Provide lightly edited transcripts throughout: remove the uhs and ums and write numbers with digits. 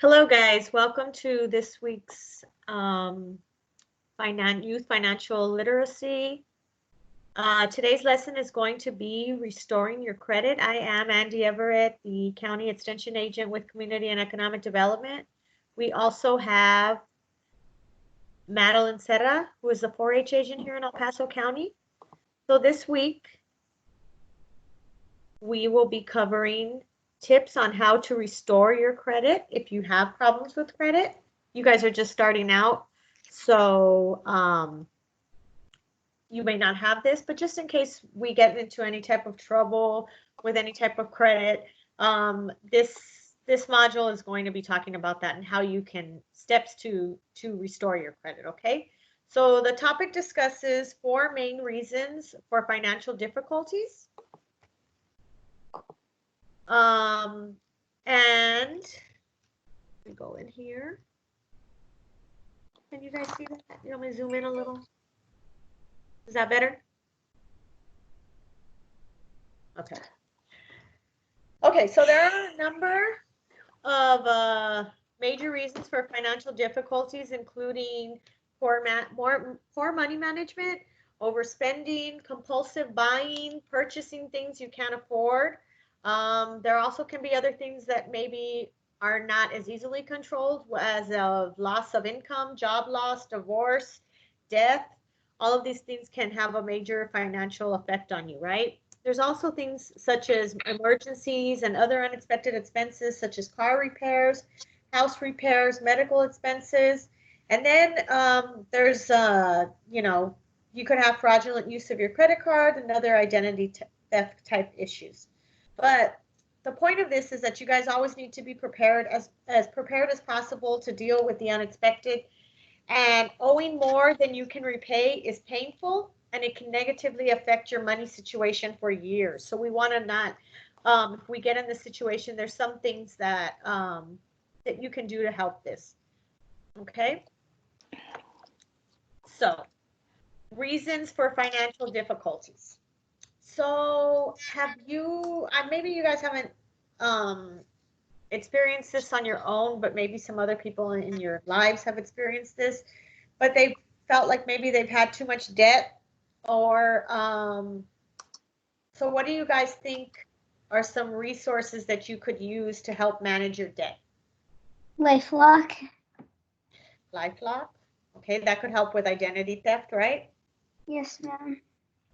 Hello, guys. Welcome to this week's Youth Financial Literacy. Today's lesson is going to be Restoring Your Credit. I am Andy Everett, the County Extension Agent with Community and Economic Development. We also have Madeline Serra, who is the 4-H agent here in El Paso County. So this week, we will be covering tips on how to restore your credit if you have problems with credit. You guys are just starting out, so you may not have this, but just in case we get into any type of trouble with any type of credit, this module is going to be talking about that and how you can steps to restore your credit. Okay, so the topic discusses 4 main reasons for financial difficulties. And we go in here. Can you guys see that? You want me to zoom in a little? Is that better? Okay. Okay, so there are a number of major reasons for financial difficulties, including poor money management, overspending, compulsive buying, purchasing things you can't afford. There also can be other things that maybe are not as easily controlled, as a loss of income, job loss, divorce, death. All of these things can have a major financial effect on you, right? There's also things such as emergencies and other unexpected expenses, such as car repairs, house repairs, medical expenses. And then there's, you could have fraudulent use of your credit card and other identity theft type issues. But the point of this is that you guys always need to be prepared, as prepared as possible to deal with the unexpected. And owing more than you can repay is painful, and it can negatively affect your money situation for years. So we want to not, if we get in this situation, there's some things that that you can do to help this. Okay. So, reasons for financial difficulties. So have you, maybe you guys haven't experienced this on your own, but maybe some other people in your lives have experienced this, but they've felt like maybe they've had too much debt, or so what do you guys think are some resources that you could use to help manage your debt? LifeLock. LifeLock. Okay, that could help with identity theft, right? Yes, ma'am.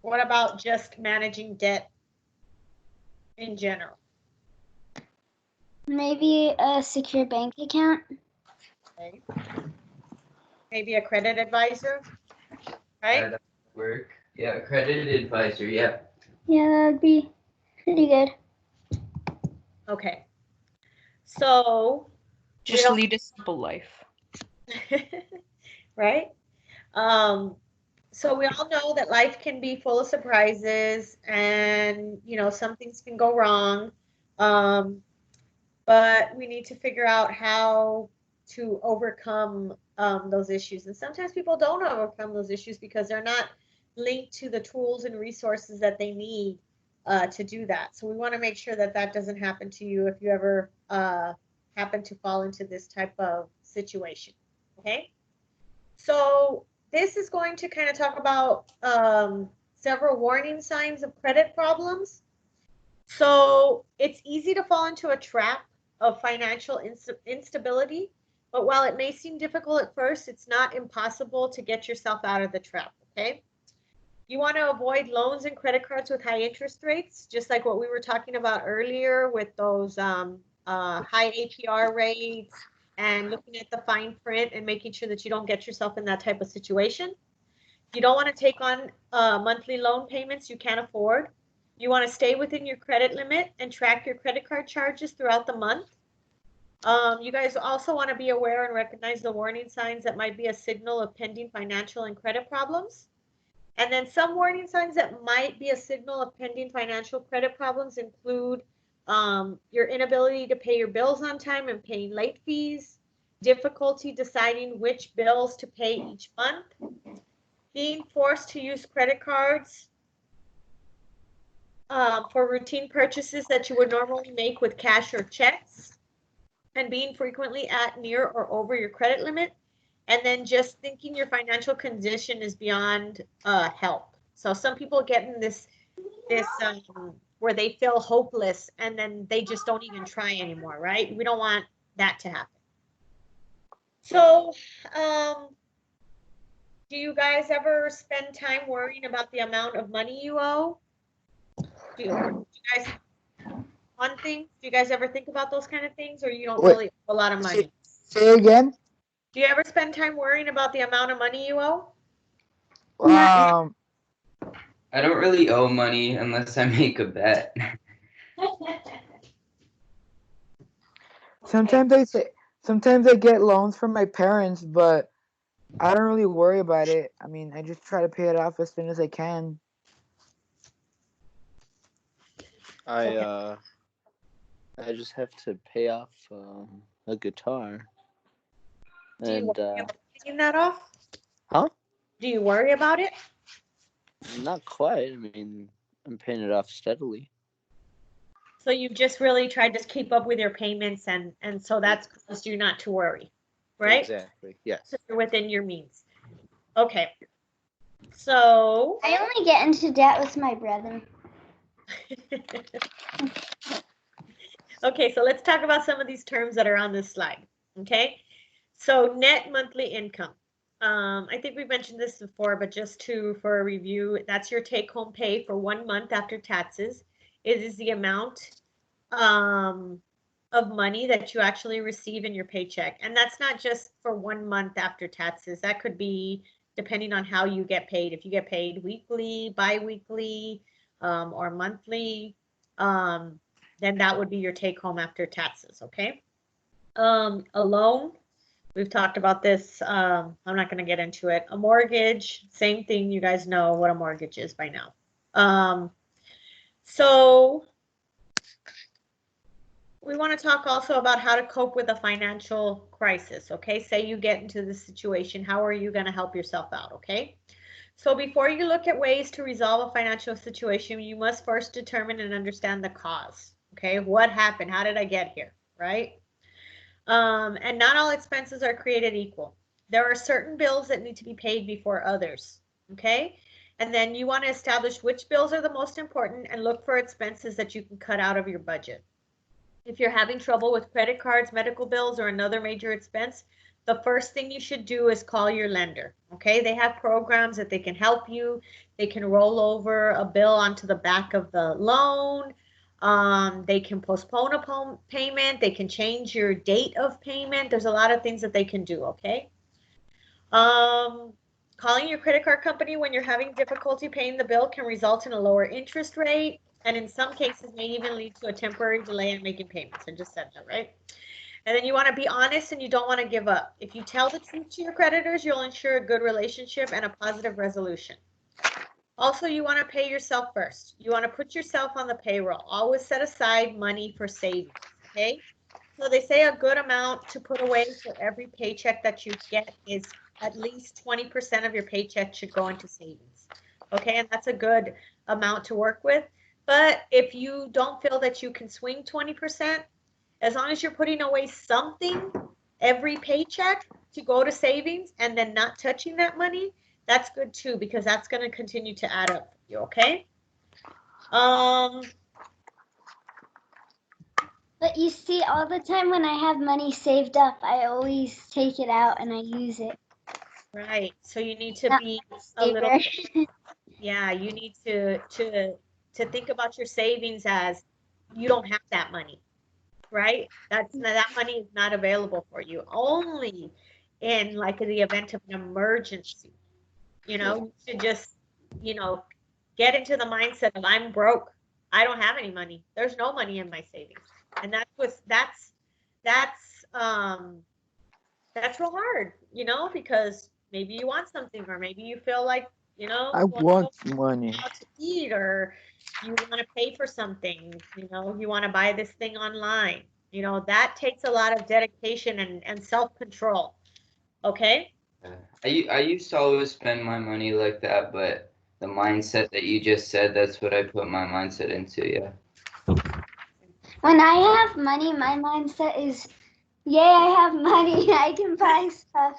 What about just managing debt in general? Maybe a secure bank account. Okay. Maybe a credit advisor, right? Yeah, that would work. Yeah, a credit advisor, yeah. Yeah, that would be pretty good. Okay. So just lead a simple life. Right? So we all know that life can be full of surprises, and some things can go wrong. But we need to figure out how to overcome those issues. And sometimes people don't overcome those issues because they're not linked to the tools and resources that they need to do that. So we want to make sure that that doesn't happen to you if you ever happen to fall into this type of situation. Okay? So this is going to kind of talk about several warning signs of credit problems. So it's easy to fall into a trap of financial instability, but while it may seem difficult at first, it's not impossible to get yourself out of the trap, okay? You want to avoid loans and credit cards with high interest rates, just like what we were talking about earlier with those high APR rates, and looking at the fine print and making sure that you don't get yourself in that type of situation. You don't want to take on monthly loan payments you can't afford. You want to stay within your credit limit and track your credit card charges throughout the month. You guys also want to be aware and recognize the warning signs that might be a signal of pending financial and credit problems. And then some warning signs that might be a signal of pending financial credit problems include your inability to pay your bills on time and paying late fees, difficulty deciding which bills to pay each month, being forced to use credit cards for routine purchases that you would normally make with cash or checks, and being frequently at, near, or over your credit limit, and then just thinking your financial condition is beyond help. So some people get in this where they feel hopeless and then they just don't even try anymore, right? We don't want that to happen. So, do you guys ever spend time worrying about the amount of money you owe? Do you guys on things? Do you guys ever think about those kind of things, or you don't Wait. really owe a lot of money? Say again. Do you ever spend time worrying about the amount of money you owe? Not- I don't really owe money unless I make a bet. Sometimes I get loans from my parents, but I don't really worry about it. I mean, I just try to pay it off as soon as I can. I just have to pay off a guitar. Do you And worry about paying that off? Huh? Do you worry about it? not quite. I mean, I'm paying it off steadily. So you've just really tried to keep up with your payments, and so that's caused you not to worry, right? Exactly. Yes. So you're within your means. Okay. So I only get into debt with my brother. okay, so let's talk about some of these terms that are on this slide. Okay. So net monthly income. I think we've mentioned this before, but just for a review, that's your take-home pay for 1 month after taxes. It is the amount of money that you actually receive in your paycheck. And that's not just for 1 month after taxes. That could be depending on how you get paid. If you get paid weekly, bi-weekly, or monthly, then that would be your take-home after taxes, okay? A loan, we've talked about this. I'm not going to get into it. A mortgage, same thing. You guys know what a mortgage is by now. So we want to talk also about how to cope with a financial crisis, okay? Say you get into this situation, how are you going to help yourself out, okay? So before you look at ways to resolve a financial situation, you must first determine and understand the cause, okay? What happened? How did I get here, right? And not all expenses are created equal. There are certain bills that need to be paid before others, okay? And then you want to establish which bills are the most important and look for expenses that you can cut out of your budget. If you're having trouble with credit cards, medical bills, or another major expense, the first thing you should do is call your lender, okay? They have programs that they can help you. They can roll over a bill onto the back of the loan. They can postpone a payment. They can change your date of payment. There's a lot of things that they can do, okay? Calling your credit card company when you're having difficulty paying the bill can result in a lower interest rate, and in some cases may even lead to a temporary delay in making payments. I just said that, right? And then you want to be honest and you don't want to give up. If you tell the truth to your creditors, you'll ensure a good relationship and a positive resolution. Also, you want to pay yourself first. You want to put yourself on the payroll. Always set aside money for savings, okay? So they say a good amount to put away for every paycheck that you get is at least 20% of your paycheck should go into savings, okay? And that's a good amount to work with. But if you don't feel that you can swing 20%, as long as you're putting away something every paycheck to go to savings and then not touching that money, that's good too, because that's going to continue to add up for you, okay? But you see, all the time when I have money saved up, I always take it out and I use it. Right. So you need to Not be my a little, saver. yeah, you need to think about your savings as you don't have that money, right? That money is not available for you. Only in like the event of an emergency, you should just, get into the mindset of I'm broke. I don't have any money. There's no money in my savings. And that's real hard, because maybe you want something, or maybe you feel like, I you want to go money. out to eat, or you want to pay for something, you want to buy this thing online. That takes a lot of dedication and self-control. Okay? I used to always spend my money like that, but the mindset that you just said, that's what I put my mindset into, yeah. When I have money, my mindset is Yay, I have money. I can buy stuff.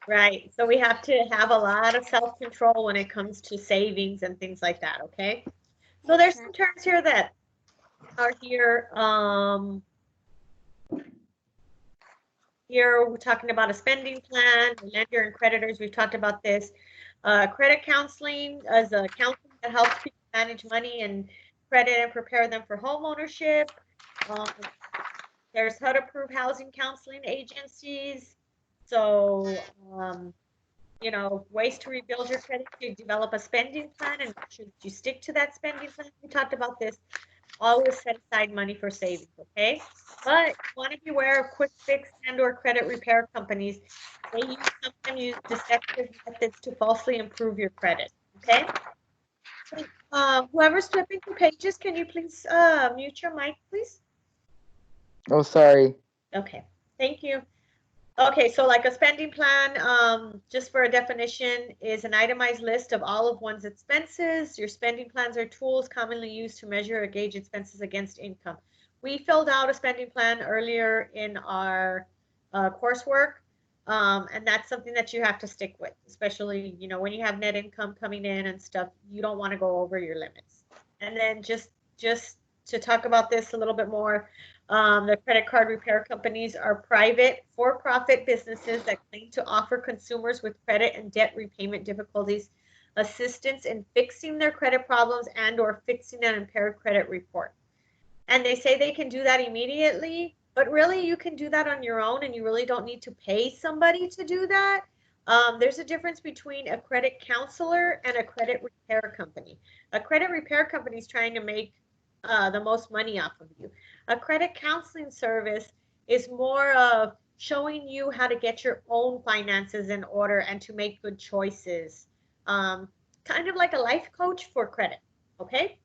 Right. So we have to have a lot of self-control when it comes to savings and things like that, okay? So there's some terms here that are here. Here we're talking about a spending plan, lender and creditors. We've talked about this. Credit counseling as a counseling that helps people manage money and credit and prepare them for home ownership. There's HUD-approved housing counseling agencies. So, you know, ways to rebuild your credit, to develop a spending plan and make sure that you stick to that spending plan. We talked about this. Always set aside money for savings, okay? But you want to be aware of quick fix and or credit repair companies. They sometimes use deceptive methods to falsely improve your credit, okay? Whoever's flipping through pages, can you please mute your mic, please? Oh, sorry. Okay, thank you. Okay, so like a spending plan, just for a definition, is an itemized list of all of one's expenses. Your spending plans are tools commonly used to measure or gauge expenses against income. We filled out a spending plan earlier in our coursework, and that's something that you have to stick with, especially, you know, when you have net income coming in and stuff, you don't want to go over your limits. And then just to talk about this a little bit more, the credit card repair companies are private, for-profit businesses that claim to offer consumers with credit and debt repayment difficulties assistance in fixing their credit problems and or fixing an impaired credit report. And they say they can do that immediately, but really you can do that on your own and you really don't need to pay somebody to do that. There's a difference between a credit counselor and a credit repair company. A credit repair company is trying to make the most money off of you. A credit counseling service is more of showing you how to get your own finances in order and to make good choices. Kind of like a life coach for credit, okay?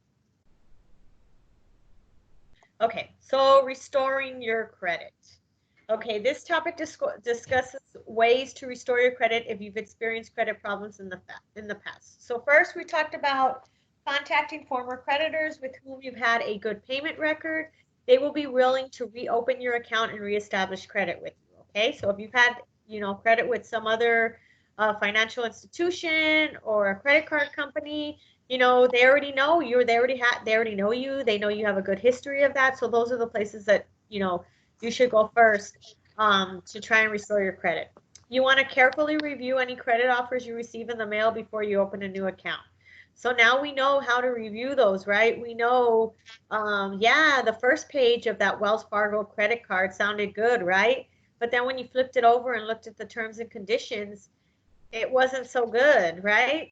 Okay, so restoring your credit. Okay, this topic discusses ways to restore your credit if you've experienced credit problems in the past. So first, we talked about contacting former creditors with whom you've had a good payment record. They will be willing to reopen your account and reestablish credit with you. Okay, so if you've had, you know, credit with some other financial institution or a credit card company, you know, they already know you. They already know you. They know you have a good history of that. So those are the places that, you know, you should go first to try and restore your credit. You want to carefully review any credit offers you receive in the mail before you open a new account. So now we know how to review those, right? We know, yeah, the first page of that Wells Fargo credit card sounded good, right? But then when you flipped it over and looked at the terms and conditions, it wasn't so good, right?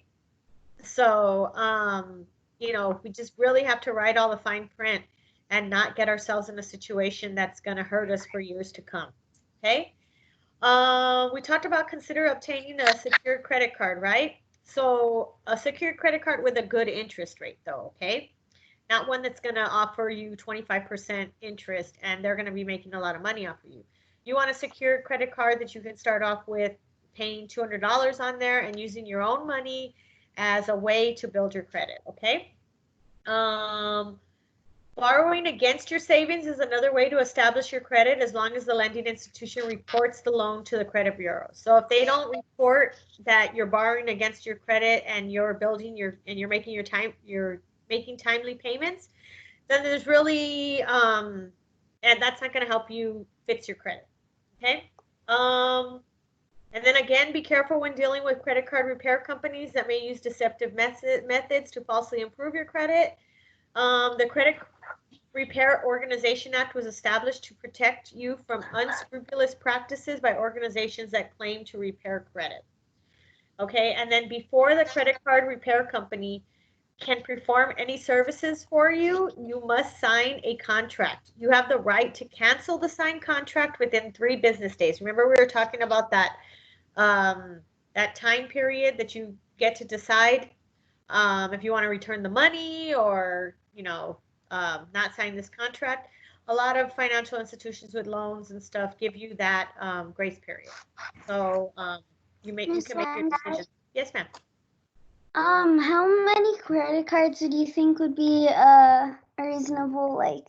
So, you know, we just really have to write all the fine print and not get ourselves in a situation that's going to hurt us for years to come. Okay. We talked about consider obtaining a secured credit card, right? So a secured credit card with a good interest rate though, okay? Not one that's going to offer you 25% interest and they're going to be making a lot of money off of you. You want a secured credit card that you can start off with paying $200 on there and using your own money as a way to build your credit, okay? Borrowing against your savings is another way to establish your credit as long as the lending institution reports the loan to the credit bureau. So if they don't report that you're borrowing against your credit and you're building you're making timely payments, then there's really and that's not going to help you fix your credit. Okay? And then again, be careful when dealing with credit card repair companies that may use deceptive methods to falsely improve your credit. The Credit Repair Organization Act was established to protect you from unscrupulous practices by organizations that claim to repair credit. Okay, and then before the credit card repair company can perform any services for you, you must sign a contract. You have the right to cancel the signed contract within 3 business days. Remember, we were talking about that that time period that you get to decide if you want to return the money or, you know, not sign this contract. A lot of financial institutions with loans and stuff give you that grace period. So you can make your decision. Yes, ma'am. How many credit cards do you think would be a reasonable, like,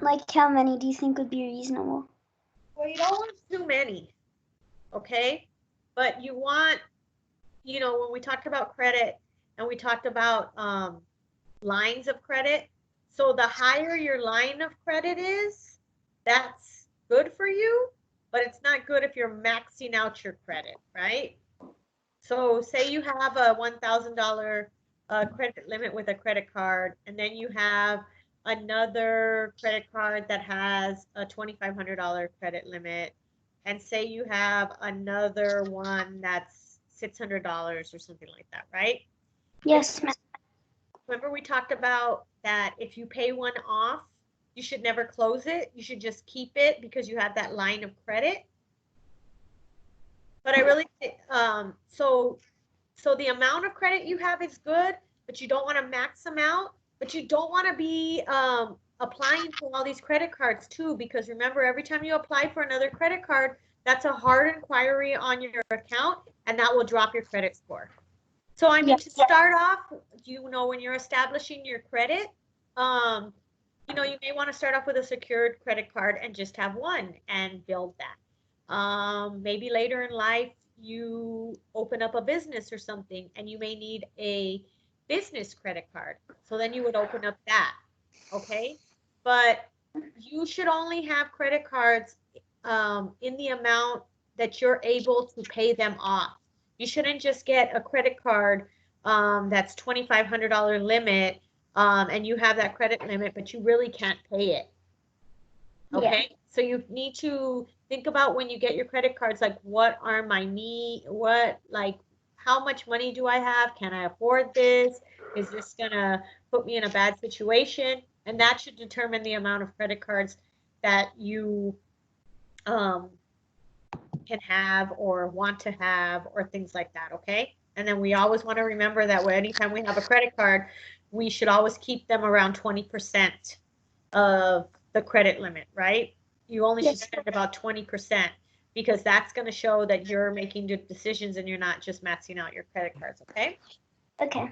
Like how many do you think would be reasonable? Well, you don't want too many, okay? But you want, when we talked about credit and we talked about lines of credit, so the higher your line of credit is, that's good for you, but it's not good if you're maxing out your credit, right? So say you have a $1,000 credit limit with a credit card, and then you have another credit card that has a $2,500 credit limit, and say you have another one that's $600 or something like that, right? Yes, ma'am. Remember we talked about that if you pay one off, you should never close it. You should just keep it because you have that line of credit. But I really, so the amount of credit you have is good, but you don't want to max them out, but you don't want to be applying for all these credit cards too, because remember, every time you apply for another credit card, that's a hard inquiry on your account, and that will drop your credit score. So I mean, to start off, when you're establishing your credit, you may want to start off with a secured credit card and just have one and build that. Maybe later in life, you open up a business or something and you may need a business credit card. So then you would open up that, okay? But you should only have credit cards in the amount that you're able to pay them off. You shouldn't just get a credit card that's $2,500 limit and you have that credit limit, but you really can't pay it. Okay, yeah. So you need to think about when you get your credit cards, like what are my needs, how much money do I have? Can I afford this? Is this gonna put me in a bad situation? And that should determine the amount of credit cards that you can have or want to have or things like that, okay? And then we always want to remember that anytime we have a credit card, we should always keep them around 20% of the credit limit, right? You only should spend about 20% because that's going to show that you're making good decisions and you're not just maxing out your credit cards, okay? Okay.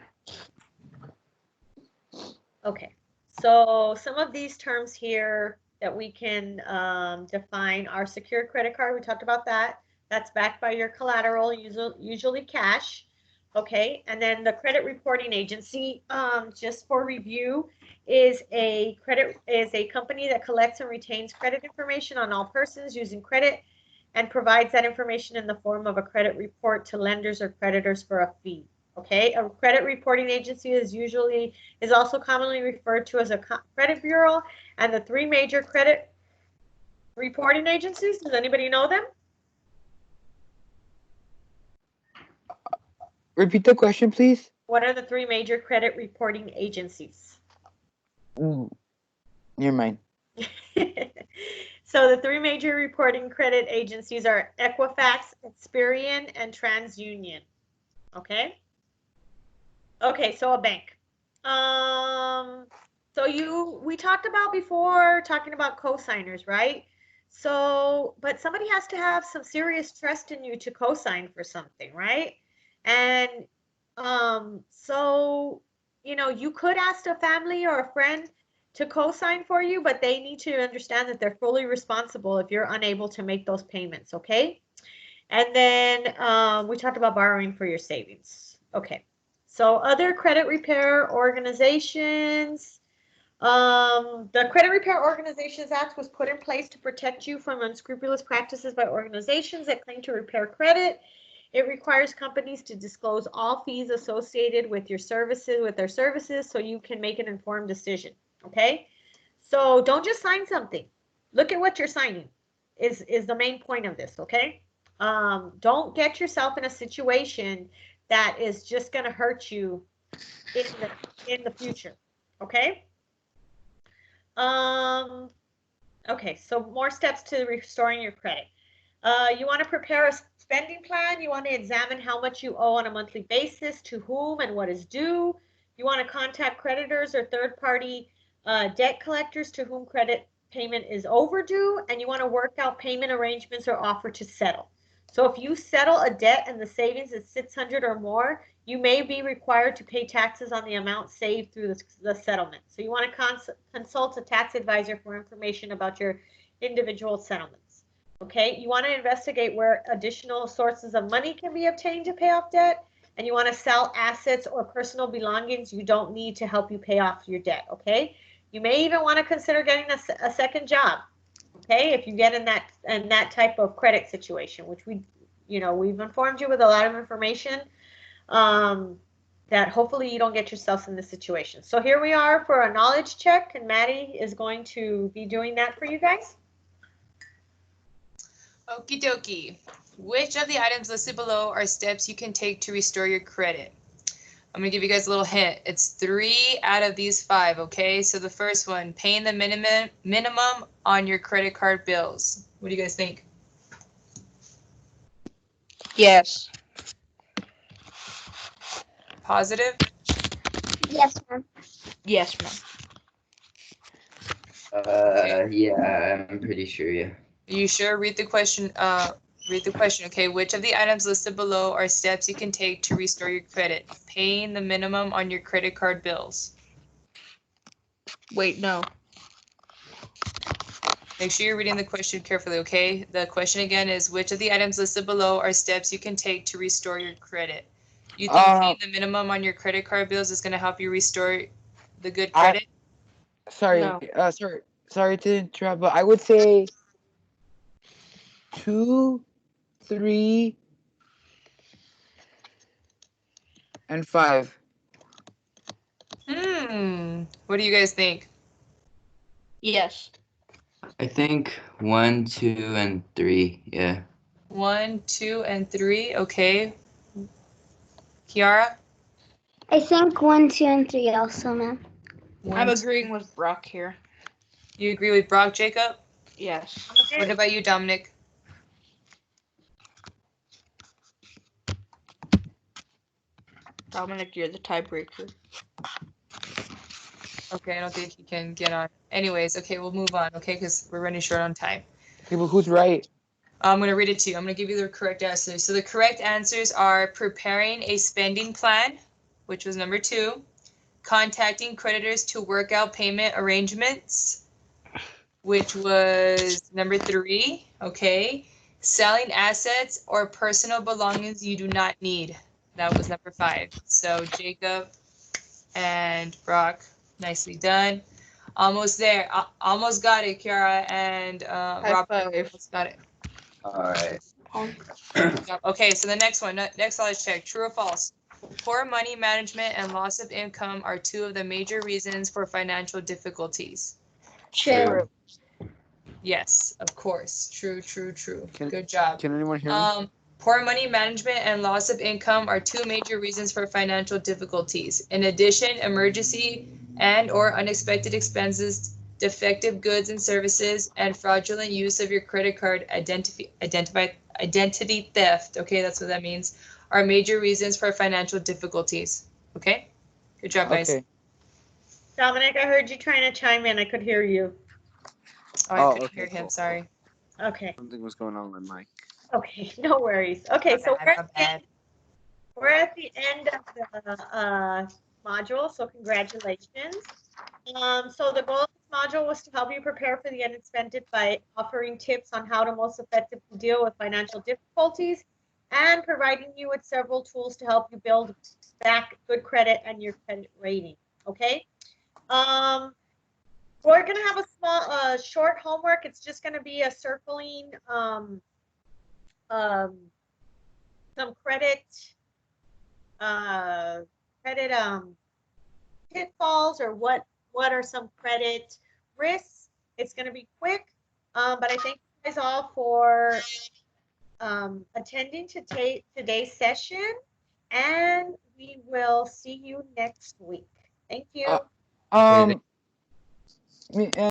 Okay, so some of these terms here that we can define are secured credit card. We talked about that. That's backed by your collateral, usually cash. Okay, and then the credit reporting agency, just for review, is a company that collects and retains credit information on all persons using credit and provides that information in the form of a credit report to lenders or creditors for a fee. Okay, a credit reporting agency is also commonly referred to as a credit bureau, and the three major credit reporting agencies, does anybody know them? Repeat the question, please. What are the three major credit reporting agencies? Never mind. So the three major reporting credit agencies are Equifax, Experian, and TransUnion. Okay? Okay, so a bank. We talked about before talking about co-signers, right? So, but somebody has to have some serious trust in you to co-sign for something, right? And you could ask a family or a friend to co-sign for you, but they need to understand that they're fully responsible if you're unable to make those payments, okay? And then we talked about borrowing for your savings. Okay. So other credit repair organizations, the Credit Repair Organizations Act was put in place to protect you from unscrupulous practices by organizations that claim to repair credit. It requires companies to disclose all fees associated with their services so you can make an informed decision, okay? So don't just sign something. Look at what you're signing is the main point of this, okay? Don't get yourself in a situation that is just going to hurt you in the future, okay? Okay, so more steps to restoring your credit. You want to prepare a spending plan. You want to examine how much you owe on a monthly basis, to whom and what is due. You want to contact creditors or third-party debt collectors to whom credit payment is overdue, and you want to work out payment arrangements or offer to settle. So if you settle a debt and the savings is $600 or more, you may be required to pay taxes on the amount saved through the settlement. So you want to consult a tax advisor for information about your individual settlements. Okay, you want to investigate where additional sources of money can be obtained to pay off debt, and you want to sell assets or personal belongings you don't need to help you pay off your debt. Okay, you may even want to consider getting a second job. Okay, if you get in that type of credit situation, which we've informed you with a lot of information, that hopefully you don't get yourself in this situation. So here we are for a knowledge check, and Maddie is going to be doing that for you guys. Okie dokie. Which of the items listed below are steps you can take to restore your credit? I'm going to give you guys a little hint. It's 3 out of these 5, okay? So the first one, paying the minimum on your credit card bills. What do you guys think? Yes. Positive? Yes, ma'am. Yes, ma'am. Yeah, I'm pretty sure, yeah. Are you sure? Read the question. Okay, which of the items listed below are steps you can take to restore your credit? Paying the minimum on your credit card bills. Wait, no. Make sure you're reading the question carefully, okay? The question again is, which of the items listed below are steps you can take to restore your credit? You think paying the minimum on your credit card bills is going to help you restore the good credit? Sorry, No. sorry to interrupt, but I would say 2, 3, and 5. What do you guys think? Yes. I think 1, 2, and 3, yeah. 1, 2, and 3, okay. Kiara? I think 1, 2, and 3 also, ma'am. I'm agreeing with Brock here. You agree with Brock, Jacob? Yes. What about you, Dominic? Dominic, you're the tiebreaker. Okay, I don't think he can get on. Anyways, okay, we'll move on, okay, because we're running short on time. Okay, but who's right? I'm going to read it to you. I'm going to give you the correct answers. So the correct answers are preparing a spending plan, which was number 2, contacting creditors to work out payment arrangements, which was number 3, okay, selling assets or personal belongings you do not need. That was number 5. So Jacob and Brock, nicely done. Almost there. Almost got it, Kiara and Robert. Almost got it. All right. Okay, so the next one, next knowledge check, true or false? Poor money management and loss of income are 2 of the major reasons for financial difficulties. True. Yes, of course. True. Good job. Can anyone hear me? Poor money management and loss of income are 2 major reasons for financial difficulties. In addition, emergency and or unexpected expenses, defective goods and services, and fraudulent use of your credit card identity theft, okay, that's what that means, are major reasons for financial difficulties. Okay? Good job, guys. Okay. Dominic, I heard you trying to chime in. I could hear you. I couldn't hear him, cool. sorry. Okay. Something was going on with my mic. Okay, no worries. Okay, so we're at the end of the module, so congratulations. So the goal of this module was to help you prepare for the unexpected by offering tips on how to most effectively deal with financial difficulties and providing you with several tools to help you build back good credit and your credit rating. Okay. We're gonna have a small, short homework. It's just gonna be a circling some credit pitfalls, or what are some credit risks. It's going to be quick, but I thank you guys all for attending today's session, and we will see you next week. Thank you.